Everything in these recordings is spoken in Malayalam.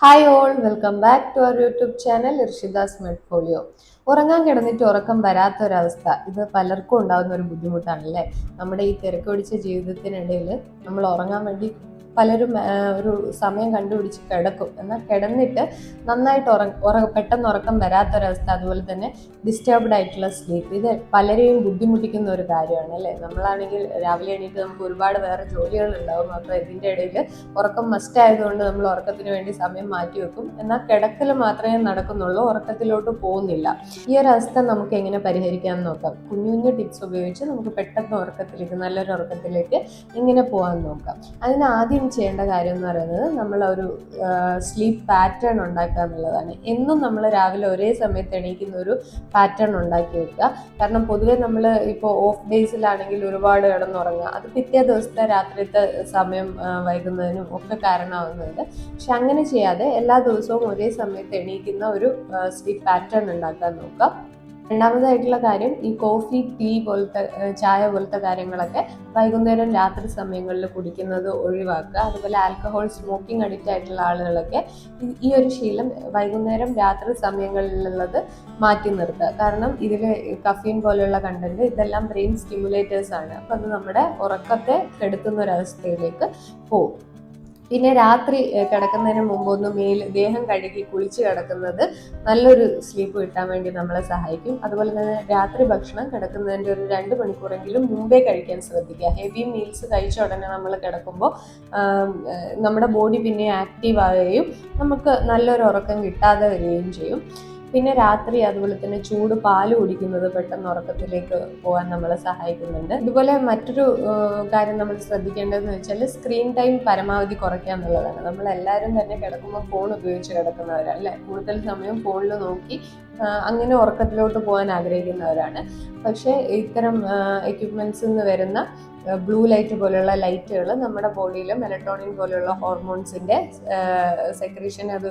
Hi all, welcome back to our YouTube channel Irshida's medfolio. ഉറങ്ങാൻ കിടന്നിട്ട് ഉറക്കം വരാത്തൊരവസ്ഥ ഇത് പലർക്കും ഉണ്ടാകുന്ന ഒരു ബുദ്ധിമുട്ടാണല്ലേ. നമ്മുടെ ഈ തിരക്ക് പിടിച്ച ജീവിതത്തിനിടയിൽ നമ്മൾ ഉറങ്ങാൻ വേണ്ടി പലരും ഒരു സമയം കണ്ടുപിടിച്ച് കിടക്കും. എന്നാൽ കിടന്നിട്ട് നന്നായിട്ട് പെട്ടെന്ന് ഉറക്കം വരാത്തൊരവസ്ഥ, അതുപോലെ തന്നെ ഡിസ്റ്റർബ്ഡ് ആയിട്ടുള്ള സ്ലീപ്പ്, ഇത് പലരെയും ബുദ്ധിമുട്ടിക്കുന്ന ഒരു കാര്യമാണ് അല്ലേ. നമ്മളാണെങ്കിൽ രാവിലെ എണീറ്റ് നമുക്ക് ഒരുപാട് വേറെ ജോലികൾ ഉണ്ടാവും. അപ്പോൾ ഇതിൻ്റെ ഇടയിൽ ഉറക്കം മസ്റ്റ് ആയതുകൊണ്ട് നമ്മൾ ഉറക്കത്തിന് വേണ്ടി സമയം മാറ്റി വെക്കും. എന്നാൽ കിടക്കൽ മാത്രമേ നടക്കുന്നുള്ളൂ, ഉറക്കത്തിലോട്ട് പോകുന്നില്ല. ഈ ഒരു അവസ്ഥ നമുക്ക് എങ്ങനെ പരിഹരിക്കാമെന്ന് നോക്കാം. കുഞ്ഞു കുഞ്ഞു ടിപ്സ് ഉപയോഗിച്ച് നമുക്ക് പെട്ടെന്ന് ഉറക്കത്തിലേക്ക്, നല്ലൊരു ഉറക്കത്തിലേക്ക് എങ്ങനെ പോകാൻ നോക്കാം. അതിന് ആദ്യം ചെയ്യേണ്ട കാര്യം എന്ന് പറയുന്നത് നമ്മൾ ഒരു സ്ലീപ്പ് പാറ്റേൺ ഉണ്ടാക്കുക എന്നുള്ളതാണ്. എന്നും നമ്മൾ രാവിലെ ഒരേ സമയത്ത് എണീക്കുന്ന ഒരു പാറ്റേൺ ഉണ്ടാക്കി വെക്കുക. കാരണം പൊതുവെ നമ്മൾ ഇപ്പോൾ ഓഫ് ഡേയ്സിലാണെങ്കിൽ ഒരുപാട് കിടന്നുറങ്ങുക, അത് പിറ്റേ ദിവസത്തെ രാത്രിത്തെ സമയം വൈകുന്നതിനും ഒക്കെ കാരണമാകുന്നുണ്ട്. പക്ഷെ അങ്ങനെ ചെയ്യാതെ എല്ലാ ദിവസവും ഒരേ സമയത്ത് എണീക്കുന്ന ഒരു സ്ലീപ്പ് പാറ്റേൺ ഉണ്ടാക്കാൻ നോക്കുക. രണ്ടാമതായിട്ടുള്ള കാര്യം, ഈ കോഫി, ടീ പോലത്തെ, ചായ പോലത്തെ കാര്യങ്ങളൊക്കെ വൈകുന്നേരം രാത്രി സമയങ്ങളിൽ കുടിക്കുന്നത് ഒഴിവാക്കുക. അതുപോലെ ആൽക്കഹോൾ, സ്മോക്കിംഗ് അഡിക്റ്റ് ആയിട്ടുള്ള ആളുകളൊക്കെ ഈ ഒരു ശീലം വൈകുന്നേരം രാത്രി സമയങ്ങളിലുള്ളത് മാറ്റി നിർത്തുക. കാരണം ഇതിൽ കഫീൻ പോലെയുള്ള കണ്ടന്റ്, ഇതെല്ലാം ബ്രെയിൻ സ്റ്റിമുലേറ്റേഴ്സ് ആണ്. അപ്പം അത് നമ്മുടെ ഉറക്കത്തെ കെടുത്തുന്ന ഒരവസ്ഥയിലേക്ക് പോകും. പിന്നെ രാത്രി കിടക്കുന്നതിന് മുമ്പ് ഒന്ന് ദേഹം കഴുകി കുളിച്ച് കിടക്കുന്നത് നല്ലൊരു സ്ലീപ്പ് കിട്ടാൻ വേണ്ടി നമ്മളെ സഹായിക്കും. അതുപോലെ തന്നെ രാത്രി ഭക്ഷണം കിടക്കുന്നതിൻ്റെ ഒരു 2 മണിക്കൂറെങ്കിലും മുമ്പേ കഴിക്കാൻ ശ്രദ്ധിക്കുക. ഹെവി മീൽസ് കഴിച്ച ഉടനെ നമ്മൾ കിടക്കുമ്പോൾ നമ്മുടെ ബോഡി പിന്നെ ആക്റ്റീവ് ആവുകയും നമുക്ക് നല്ലൊരു ഉറക്കം കിട്ടാതെ വരികയും ചെയ്യും. പിന്നെ രാത്രി അതുപോലെ തന്നെ ചൂട് പാല് കുടിക്കുന്നത് പെട്ടെന്ന് ഉറക്കത്തിലേക്ക് പോകാൻ നമ്മളെ സഹായിക്കുന്നുണ്ട്. ഇതുപോലെ മറ്റൊരു കാര്യം നമ്മൾ ശ്രദ്ധിക്കേണ്ടതെന്ന് വെച്ചാൽ സ്ക്രീൻ ടൈം പരമാവധി കുറയ്ക്കുക എന്നുള്ളതാണ്. നമ്മളെല്ലാവരും തന്നെ കിടക്കുമ്പോൾ ഫോൺ ഉപയോഗിച്ച് കിടക്കുന്നവരാണ് അല്ലേ. കൂടുതൽ സമയം ഫോണിൽ നോക്കി അങ്ങനെ ഉറക്കത്തിലോട്ട് പോകാൻ ആഗ്രഹിക്കുന്നവരാണ്. പക്ഷേ ഇത്തരം എക്യുപ്മെൻറ്റ്സിൽ നിന്ന് വരുന്ന ബ്ലൂ ലൈറ്റ് പോലെയുള്ള ലൈറ്റുകൾ നമ്മുടെ ബോഡിയിൽ മെലറ്റോണിൻ പോലെയുള്ള ഹോർമോൺസിൻ്റെ സെക്രീഷൻ അത്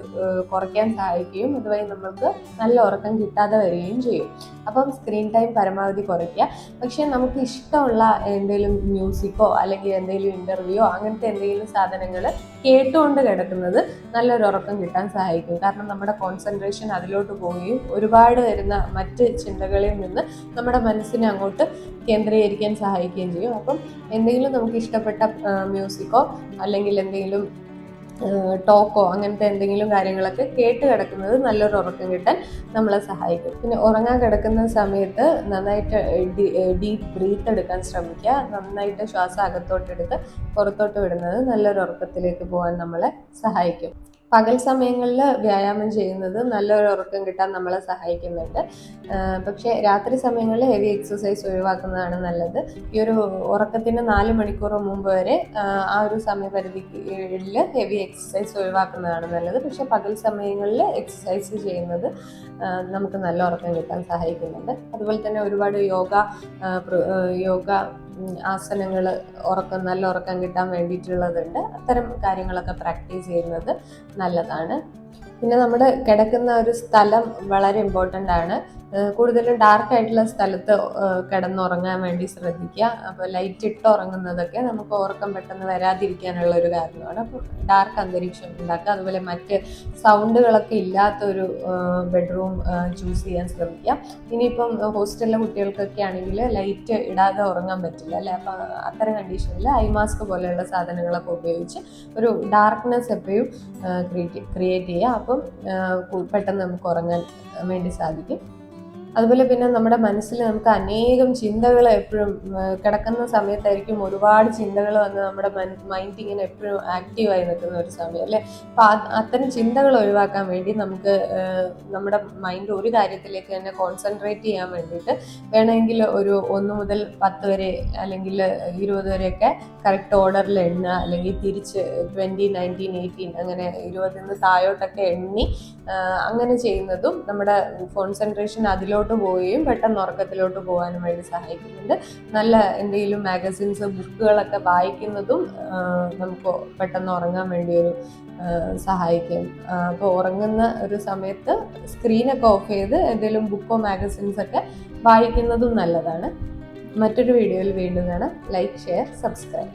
കുറയ്ക്കാൻ സഹായിക്കുകയും അതുവഴി നമ്മൾക്ക് നല്ല ഉറക്കം കിട്ടാതെ വരികയും ചെയ്യും. അപ്പം സ്ക്രീൻ ടൈം പരമാവധി കുറയ്ക്കുക. പക്ഷേ നമുക്ക് ഇഷ്ടമുള്ള എന്തെങ്കിലും മ്യൂസിക്കോ അല്ലെങ്കിൽ എന്തെങ്കിലും ഇൻ്റർവ്യൂയോ അങ്ങനത്തെ എന്തെങ്കിലും സാധനങ്ങൾ കേട്ടുകൊണ്ട് കിടക്കുന്നത് നല്ലൊരു ഉറക്കം കിട്ടാൻ സഹായിക്കും. കാരണം നമ്മുടെ കോൺസെൻട്രേഷൻ അതിലോട്ട് പോവുകയും ഒരുപാട് വരുന്ന മറ്റ് ചിന്തകളിൽ നിന്ന് നമ്മുടെ മനസ്സിനെ അങ്ങോട്ട് കേന്ദ്രീകരിക്കാൻ സഹായിക്കുകയും ചെയ്യും. അപ്പം എന്തെങ്കിലും നമുക്ക് ഇഷ്ടപ്പെട്ട മ്യൂസിക്കോ അല്ലെങ്കിൽ എന്തെങ്കിലും ടോക്കോ അങ്ങനത്തെ എന്തെങ്കിലും കാര്യങ്ങളൊക്കെ കേട്ട് കിടക്കുന്നത് നല്ലൊരു ഉറക്കം കിട്ടാൻ നമ്മളെ സഹായിക്കും. പിന്നെ ഉറങ്ങാൻ കിടക്കുന്ന സമയത്ത് നന്നായിട്ട് ഡീപ്പ് ബ്രീത്ത് എടുക്കാൻ ശ്രമിക്കുക. നന്നായിട്ട് ശ്വാസം അകത്തോട്ടെടുത്ത് പുറത്തോട്ട് വിടുന്നത് നല്ലൊരു ഉറക്കത്തിലേക്ക് പോകാൻ നമ്മളെ സഹായിക്കും. പകൽ സമയങ്ങളിൽ വ്യായാമം ചെയ്യുന്നത് നല്ലൊരു ഉറക്കം കിട്ടാൻ നമ്മളെ സഹായിക്കുന്നുണ്ട്. പക്ഷേ രാത്രി സമയങ്ങളിൽ ഹെവി എക്സസൈസ് ഒഴിവാക്കുന്നതാണ് നല്ലത്. ഈ ഒരു ഉറക്കത്തിന് 4 മണിക്കൂർ മുമ്പ് വരെ ആ ഒരു സമയപരിധിയിൽ ഹെവി എക്സസൈസ് ഒഴിവാക്കുന്നതാണ് നല്ലത്. പക്ഷേ പകൽ സമയങ്ങളിൽ എക്സസൈസ് ചെയ്യുന്നത് നമുക്ക് നല്ല ഉറക്കം കിട്ടാൻ സഹായിക്കുന്നുണ്ട്. അതുപോലെ തന്നെ ഒരുപാട് യോഗ ആസനങ്ങൾ നല്ല ഉറക്കം കിട്ടാൻ വേണ്ടിയിട്ടുള്ളതുണ്ട്. അത്തരം കാര്യങ്ങളൊക്കെ പ്രാക്ടീസ് ചെയ്യുന്നത് നല്ലതാണ്. പിന്നെ നമ്മൾ കിടക്കുന്ന ഒരു സ്ഥലം വളരെ ഇമ്പോർട്ടൻ്റ് ആണ്. കൂടുതലും ഡാർക്ക് ആയിട്ടുള്ള സ്ഥലത്ത് കിടന്നുറങ്ങാൻ വേണ്ടി ശ്രദ്ധിക്കുക. അപ്പോൾ ലൈറ്റ് ഇട്ട് ഉറങ്ങുന്നതൊക്കെ നമുക്ക് ഉറക്കം പെട്ടെന്ന് വരാതിരിക്കാനുള്ള ഒരു കാരണമാണ്. അപ്പോൾ ഡാർക്ക് അന്തരീക്ഷം ഉണ്ടാക്കുക. അതുപോലെ മറ്റ് സൗണ്ടുകളൊക്കെ ഇല്ലാത്തൊരു ബെഡ്റൂം ചൂസ് ചെയ്യാൻ ശ്രമിക്കുക. ഇനിയിപ്പം ഹോസ്റ്റലിലെ കുട്ടികൾക്കൊക്കെ ആണെങ്കിൽ ലൈറ്റ് ഇടാതെ ഉറങ്ങാൻ പറ്റില്ല അല്ലേ. അപ്പോൾ അത്തരം കണ്ടീഷനിൽ ഐ മാസ്ക് പോലെയുള്ള സാധനങ്ങളൊക്കെ ഉപയോഗിച്ച് ഒരു ഡാർക്ക്നെസ് എപ്പോഴും ക്രിയേറ്റ് ചെയ്യുക. അപ്പം പെട്ടെന്ന് നമുക്ക് ഉറങ്ങാൻ വേണ്ടി സാധിക്കും. അതുപോലെ പിന്നെ നമ്മുടെ മനസ്സിൽ നമുക്ക് അനേകം ചിന്തകൾ എപ്പോഴും കിടക്കുന്ന സമയത്തായിരിക്കും ഒരുപാട് ചിന്തകൾ വന്ന് നമ്മുടെ മൈൻഡ് ഇങ്ങനെ എപ്പോഴും ആക്റ്റീവായി നിൽക്കുന്ന ഒരു സമയം അല്ലേ. അപ്പം അത്തരം ചിന്തകൾ ഒഴിവാക്കാൻ വേണ്ടി നമുക്ക് നമ്മുടെ മൈൻഡ് ഒരു കാര്യത്തിലേക്ക് തന്നെ കോൺസെൻട്രേറ്റ് ചെയ്യാൻ വേണ്ടിയിട്ട് വേണമെങ്കിൽ ഒരു 1 മുതൽ 10 വരെ അല്ലെങ്കിൽ 20 വരെയൊക്കെ കറക്റ്റ് ഓർഡറിൽ എണ്ണുക. അല്ലെങ്കിൽ തിരിച്ച് 20, 19, 18 അങ്ങനെ 20 താഴോട്ടൊക്കെ എണ്ണി അങ്ങനെ ചെയ്യുന്നതും നമ്മുടെ കോൺസെൻട്രേഷൻ അതിലോട്ട് പോവുകയും പെട്ടെന്ന് ഉറക്കത്തിലോട്ട് പോകാനും വേണ്ടി സഹായിക്കുന്നുണ്ട്. നല്ല എന്തെങ്കിലും മാഗസിൻസ്, ബുക്കുകളൊക്കെ വായിക്കുന്നതും നമുക്ക് പെട്ടെന്ന് ഉറങ്ങാൻ വേണ്ടി ഒരു സഹായിക്കും. അപ്പോൾ ഉറങ്ങുന്ന ഒരു സമയത്ത് സ്ക്രീനൊക്കെ ഓഫ് ചെയ്ത് എന്തെങ്കിലും ബുക്കോ മാഗസിൻസൊക്കെ വായിക്കുന്നതും നല്ലതാണ്. മറ്റൊരു വീഡിയോയിൽ വീണ്ടും കാണാം. Like, share, subscribe.